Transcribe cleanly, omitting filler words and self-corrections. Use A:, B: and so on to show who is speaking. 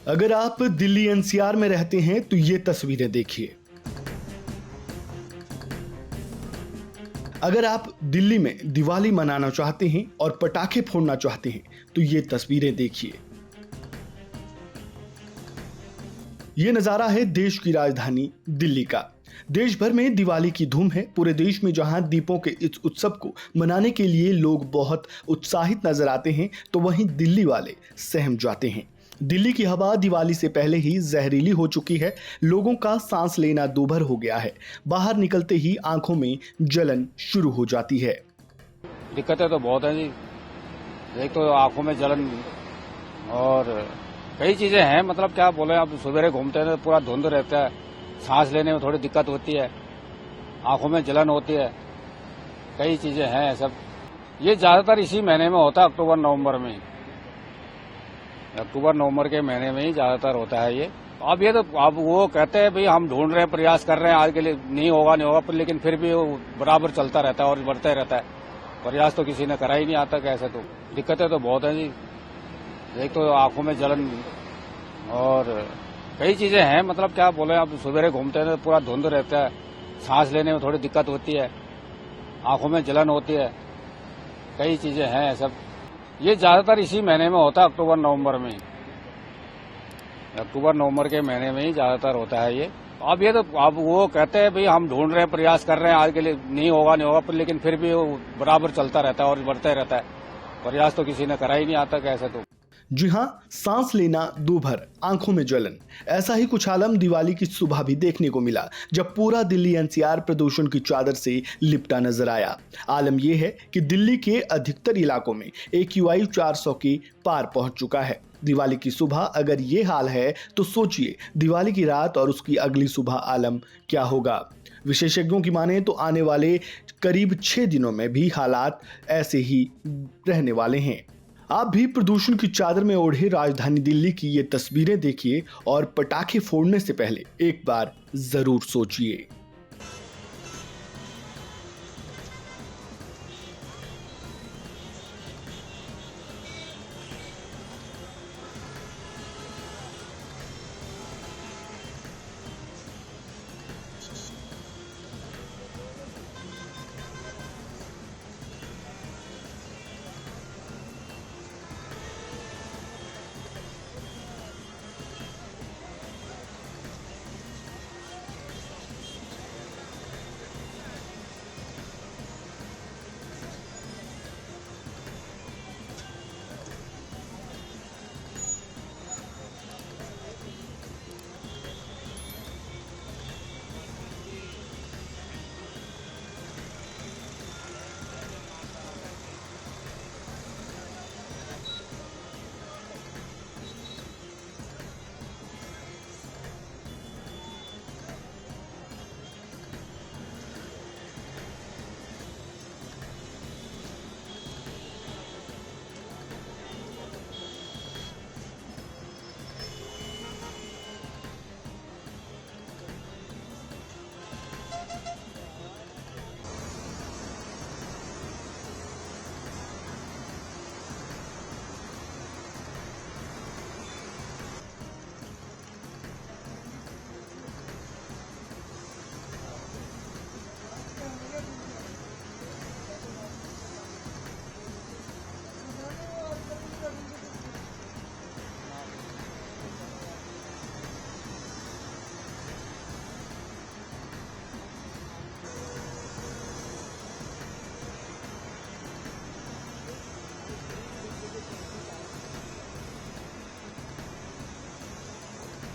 A: अगर आप दिल्ली एनसीआर में रहते हैं तो ये तस्वीरें देखिए। अगर आप दिल्ली में दिवाली मनाना चाहते हैं और पटाखे फोड़ना चाहते हैं तो ये तस्वीरें देखिए। ये नजारा है देश की राजधानी दिल्ली का। देश भर में दिवाली की धूम है। पूरे देश में जहां दीपों के इस उत्सव को मनाने के लिए लोग बहुत उत्साहित नजर आते हैं, तो वहीं दिल्ली वाले सहम जाते हैं। दिल्ली की हवा दिवाली से पहले ही जहरीली हो चुकी है। लोगों का सांस लेना दूभर हो गया है। बाहर निकलते ही आंखों में जलन शुरू हो जाती है।
B: दिक्कतें तो बहुत हैं जी। एक तो आंखों में जलन और कई चीजें हैं, मतलब क्या बोले, आप सवेरे घूमते हैं तो पूरा धुंध रहता है, सांस लेने में थोड़ी दिक्कत होती है, आंखों में जलन होती है, कई चीजें हैं सब। ये ज्यादातर इसी महीने में होता है, अक्टूबर नवंबर में। अक्टूबर नवंबर के महीने में ही ज्यादातर होता है ये। अब ये तो अब वो कहते हैं भाई हम ढूंढ रहे हैं, प्रयास कर रहे हैं, आज के लिए नहीं होगा पर लेकिन फिर भी वो बराबर चलता रहता है और बढ़ता ही रहता है। प्रयास तो किसी ने करा ही नहीं आता कैसे। तो दिक्कतें तो बहुत हैं जी। एक तो आंखों में जलन और कई चीजें हैं, मतलब क्या बोले, आप सवेरे घूमते हैं तो पूरा धुंध रहता है, सांस लेने में थोड़ी दिक्कत होती है, आंखों में जलन होती है, कई चीजें हैं सब। ये ज्यादातर इसी महीने में होता है, अक्टूबर नवंबर में। अक्टूबर नवंबर के महीने में ही ज्यादातर होता है ये। अब ये तो अब वो कहते हैं भाई हम ढूंढ रहे हैं, प्रयास कर रहे हैं, आज के लिए नहीं होगा पर लेकिन फिर भी वो बराबर चलता रहता है और बढ़ता ही रहता है। प्रयास तो किसी ने करा ही नहीं आता कैसे। तो
A: जी हां, सांस लेना दूभर, आंखों में जलन, ऐसा ही कुछ आलम दिवाली की सुबह भी देखने को मिला, जब पूरा दिल्ली एनसीआर प्रदूषण की चादर से लिपटा नजर आया। आलम यह है कि दिल्ली के अधिकतर इलाकों में AQI 400 के पार पहुंच चुका है। दिवाली की सुबह अगर ये हाल है तो सोचिए दिवाली की रात और उसकी अगली सुबह आलम क्या होगा। विशेषज्ञों की माने तो आने वाले करीब 6 दिनों में भी हालात ऐसे ही रहने वाले हैं। आप भी प्रदूषण की चादर में ओढ़े राजधानी दिल्ली की ये तस्वीरें देखिए और पटाखे फोड़ने से पहले एक बार जरूर सोचिए।